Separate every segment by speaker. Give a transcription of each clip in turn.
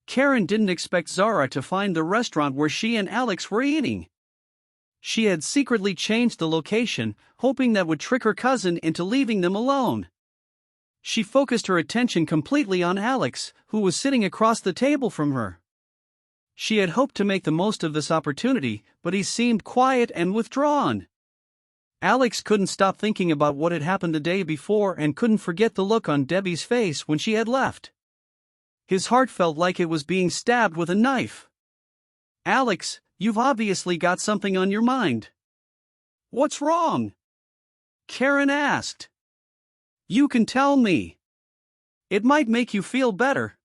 Speaker 1: Karen didn't expect Zara to find the restaurant where she and Alex were eating. She had secretly changed the location, hoping that would trick her cousin into leaving them alone. She focused her attention completely on Alex, who was sitting across the table from her. She had hoped to make the most of this opportunity, but he seemed quiet and withdrawn. Alex couldn't stop thinking about what had happened the day before and couldn't forget the look on Debbie's face when she had left. His heart felt like it was being stabbed with a knife. "Alex, you've obviously got something on your mind." "What's wrong?" Karen asked. "You can tell me. It might make you feel better."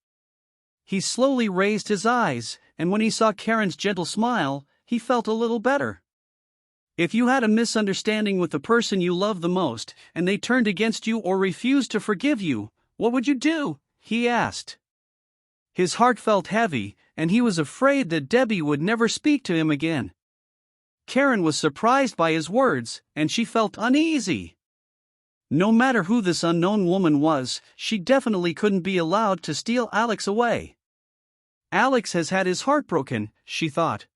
Speaker 1: He slowly raised his eyes, and when he saw Karen's gentle smile, he felt a little better. "If you had a misunderstanding with the person you love the most, and they turned against you or refused to forgive you, what would you do?" he asked. His heart felt heavy, and he was afraid that Debbie would never speak to him again. Karen was surprised by his words, and she felt uneasy. No matter who this unknown woman was, she definitely couldn't be allowed to steal Alex away. Alex has had his heart broken, she thought.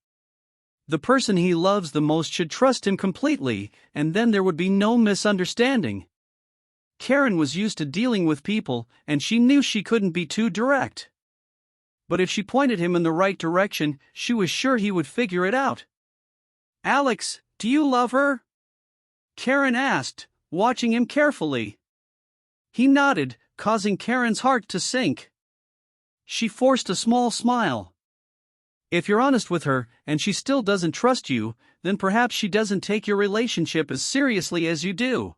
Speaker 1: The person he loves the most should trust him completely, and then there would be no misunderstanding. Karen was used to dealing with people, and she knew she couldn't be too direct. But if she pointed him in the right direction, she was sure he would figure it out. "Alex, do you love her?" Karen asked, watching him carefully. He nodded, causing Karen's heart to sink. She forced a small smile. "If you're honest with her, and she still doesn't trust you, then perhaps she doesn't take your relationship as seriously as you do.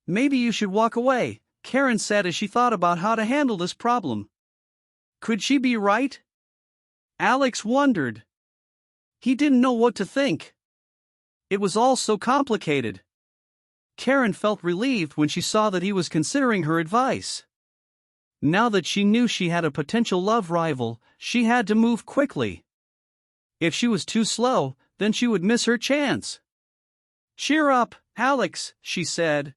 Speaker 1: Maybe you should walk away," Karen said as she thought about how to handle this problem. Could she be right? Alex wondered. He didn't know what to think. It was all so complicated. Karen felt relieved when she saw that he was considering her advice. Now that she knew she had a potential love rival, she had to move quickly. If she was too slow, then she would miss her chance. "Cheer up, Alex," she said.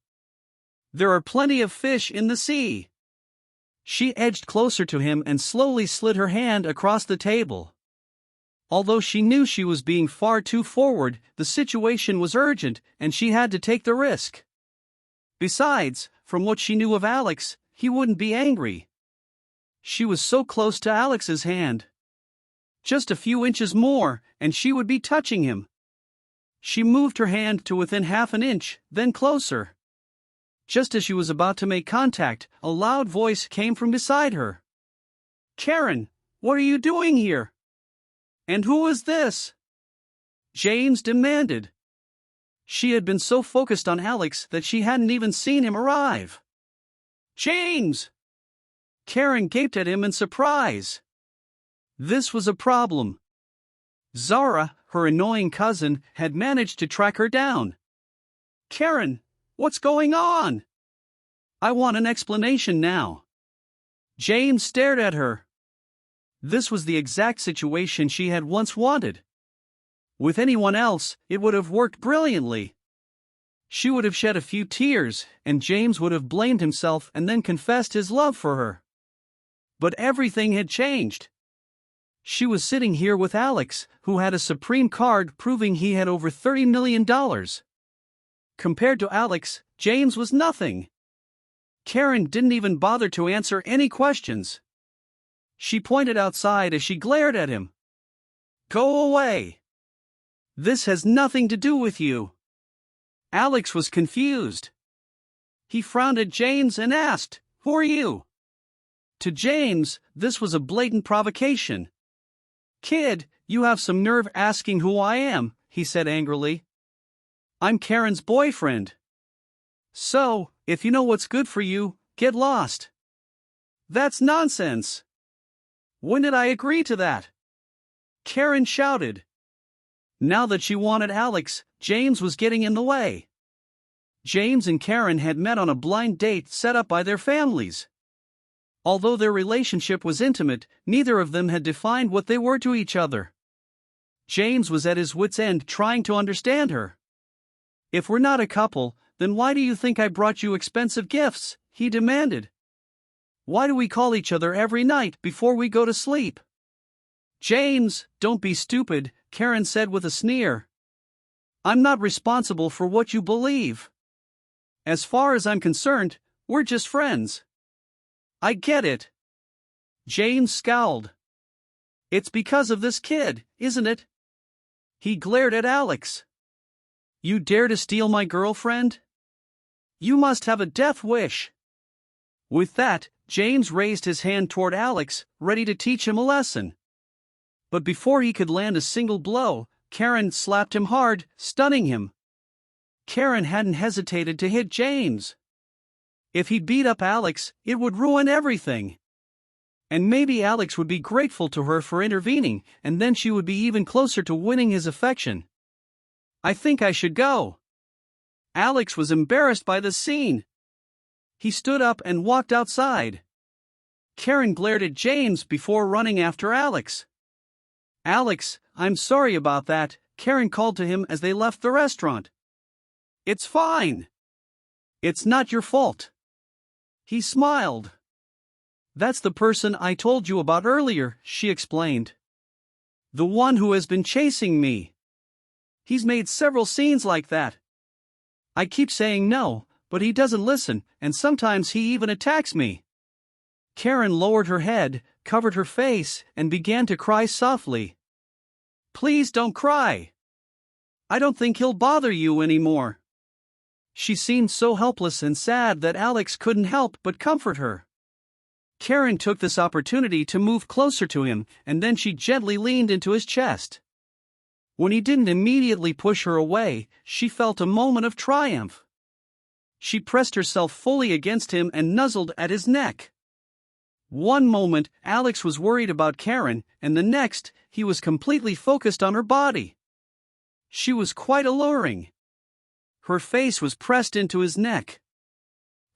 Speaker 1: "There are plenty of fish in the sea." She edged closer to him and slowly slid her hand across the table. Although she knew she was being far too forward, the situation was urgent, and she had to take the risk. Besides, from what she knew of Alex, he wouldn't be angry. She was so close to Alex's hand. Just a few inches more, and she would be touching him. She moved her hand to within half an inch, then closer. Just as she was about to make contact, a loud voice came from beside her. "Karen, what are you doing here? And who is this?" James demanded. She had been so focused on Alex that she hadn't even seen him arrive. "James!" Karen gaped at him in surprise. This was a problem. Zara, her annoying cousin, had managed to track her down. "Karen, what's going on? I want an explanation now." James stared at her. This was the exact situation she had once wanted. With anyone else, it would have worked brilliantly. She would have shed a few tears, and James would have blamed himself and then confessed his love for her. But everything had changed. She was sitting here with Alex, who had a supreme card proving he had over $30 million. Compared to Alex, James was nothing. Karen didn't even bother to answer any questions. She pointed outside as she glared at him. "Go away. This has nothing to do with you." Alex was confused. He frowned at James and asked, "Who are you?" To James, this was a blatant provocation. "Kid, you have some nerve asking who I am," he said angrily. "I'm Karen's boyfriend. So, if you know what's good for you, get lost." "That's nonsense. When did I agree to that?" Karen shouted. Now that she wanted Alex, James was getting in the way. James and Karen had met on a blind date set up by their families. Although their relationship was intimate, neither of them had defined what they were to each other. James was at his wits' end trying to understand her. "If we're not a couple, then why do you think I brought you expensive gifts?" he demanded. Why do we call each other every night before we go to sleep? James, don't be stupid, Karen said with a sneer. I'm not responsible for what you believe. As far as I'm concerned, we're just friends. I get it. James scowled. It's because of this kid, isn't it? He glared at Alex. You dare to steal my girlfriend? You must have a death wish. With that, James raised his hand toward Alex, ready to teach him a lesson. But before he could land a single blow, Karen slapped him hard, stunning him. Karen hadn't hesitated to hit James. If he beat up Alex, it would ruin everything. And maybe Alex would be grateful to her for intervening, and then she would be even closer to winning his affection. I think I should go. Alex was embarrassed by the scene. He stood up and walked outside. Karen glared at James before running after Alex. Alex, I'm sorry about that, Karen called to him as they left the restaurant. It's fine. It's not your fault. He smiled. That's the person I told you about earlier, she explained. The one who has been chasing me. He's made several scenes like that. I keep saying no, but he doesn't listen, and sometimes he even attacks me. Karen lowered her head, covered her face, and began to cry softly. Please don't cry. I don't think he'll bother you anymore. She seemed so helpless and sad that Alex couldn't help but comfort her. Karen took this opportunity to move closer to him, and then she gently leaned into his chest. When he didn't immediately push her away, she felt a moment of triumph. She pressed herself fully against him and nuzzled at his neck. One moment, Alex was worried about Karen, and the next, he was completely focused on her body. She was quite alluring. Her face was pressed into his neck.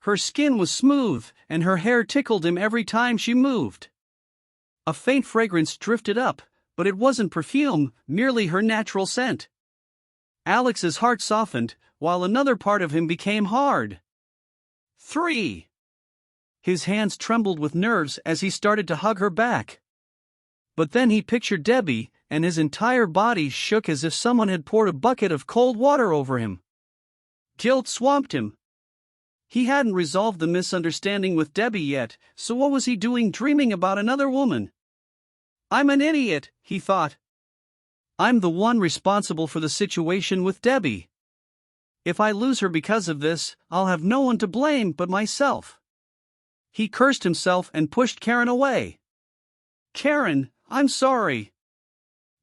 Speaker 1: Her skin was smooth, and her hair tickled him every time she moved. A faint fragrance drifted up, but it wasn't perfume, merely her natural scent. Alex's heart softened, while another part of him became hard. 3. His hands trembled with nerves as he started to hug her back. But then he pictured Debbie, and his entire body shook as if someone had poured a bucket of cold water over him. Guilt swamped him. He hadn't resolved the misunderstanding with Debbie yet, so what was he doing dreaming about another woman? I'm an idiot, he thought. I'm the one responsible for the situation with Debbie. If I lose her because of this, I'll have no one to blame but myself. He cursed himself and pushed Karen away. Karen, I'm sorry.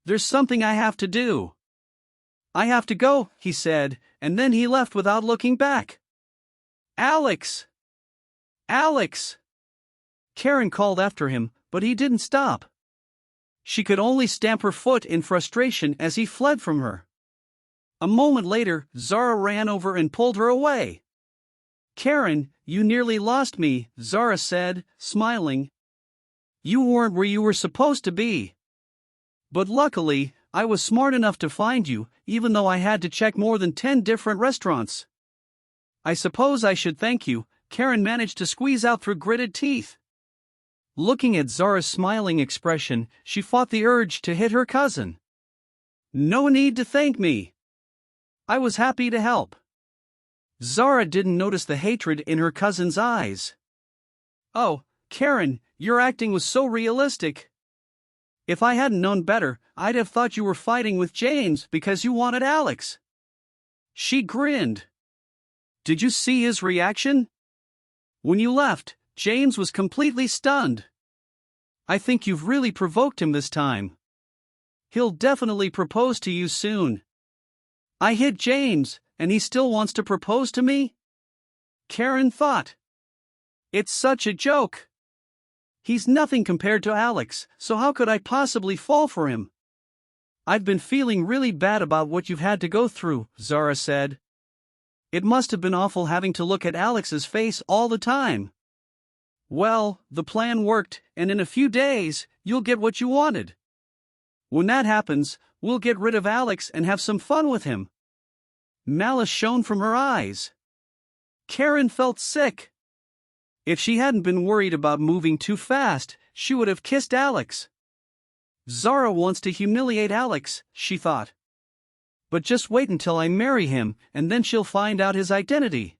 Speaker 1: There's something I have to do. I have to go, he said, and then he left without looking back. Alex! Alex! Karen called after him, but he didn't stop. She could only stamp her foot in frustration as he fled from her. A moment later, Zara ran over and pulled her away. Karen, you nearly lost me, Zara said, smiling. You weren't where you were supposed to be. But luckily, I was smart enough to find you, even though I had to check more than 10 different restaurants. I suppose I should thank you, Karen managed to squeeze out through gritted teeth. Looking at Zara's smiling expression, she fought the urge to hit her cousin. No need to thank me. I was happy to help. Zara didn't notice the hatred in her cousin's eyes. Oh, Karen, your acting was so realistic. If I hadn't known better, I'd have thought you were fighting with James because you wanted Alex. She grinned. Did you see his reaction? When you left, James was completely stunned. I think you've really provoked him this time. He'll definitely propose to you soon. I hit James, and he still wants to propose to me? Karen thought. It's such a joke. He's nothing compared to Alex, so how could I possibly fall for him? I've been feeling really bad about what you've had to go through, Zara said. It must have been awful having to look at Alex's face all the time. Well, the plan worked, and in a few days, you'll get what you wanted. When that happens, we'll get rid of Alex and have some fun with him. Malice shone from her eyes. Karen felt sick. If she hadn't been worried about moving too fast, she would have kissed Alex. Zara wants to humiliate Alex, she thought. But just wait until I marry him, and then she'll find out his identity.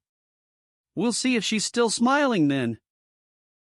Speaker 1: We'll see if she's still smiling then.